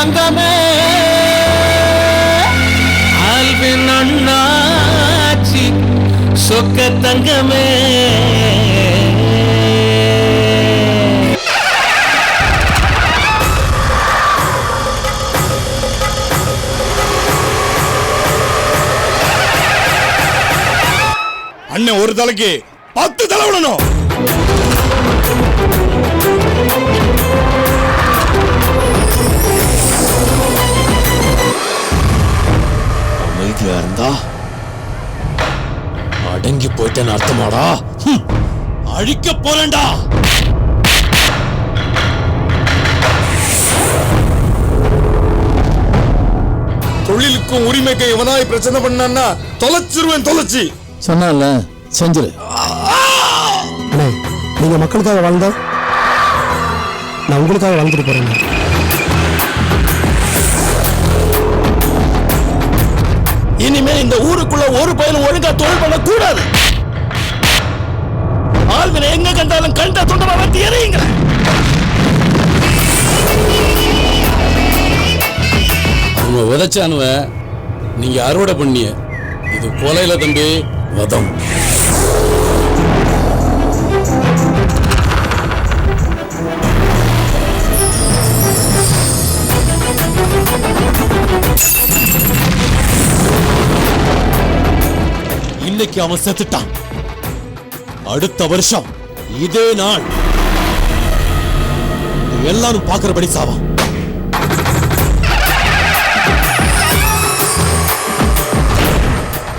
தங்கமே ஆல்வின் அண்ணாச்சி சொக்க தங்கமே. அண்ணன் ஒரு தலைக்கு 10 தலை விடணும். அமைதியா இருந்தா அடங்கி போயிட்டேன்னு அர்த்தமாடா. அழிக்க போறேன்டா. தொழிலுக்கும் உரிமைக்கு எவனாய் பிரச்சனை பண்ணான்னா தொலைச்சிருவேன். தொலைச்சி சொன்னால செஞ்சிரு. நீங்க மக்களுக்காக வாழ்ந்தா நான் உங்களுக்காக வாழ்ந்துட்டு போறேன். இனிமே இந்த ஊருக்குள்ள ஒரு பயிலும் ஒழுங்கா தொழில் பண்ண கூடாது. ஆள்வினை எங்க கண்டாலும் கண்ட தொண்டமா வத்தி எறியுங்க. அவங்க விதைச்சானுவ நீங்க அறுவடை பண்ணிய. இது கொலையில தம்பி, வதம். இன்னைக்கு அவன் செத்துட்டான். அடுத்த வருஷம் இதே நாள் எல்லாரும் பாக்குறபடி சாவான்.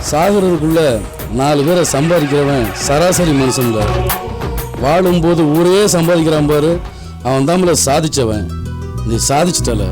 சாகுறதுக்குள்ள 4 பேரை சம்பாதிக்கிறவன் சராசரி மனுஷன். வாழும்போது ஊரே சம்பாதிக்கிறான் பாரு, அவன் தான் சாதிச்சவன். நீ சாதிச்சிட்டல.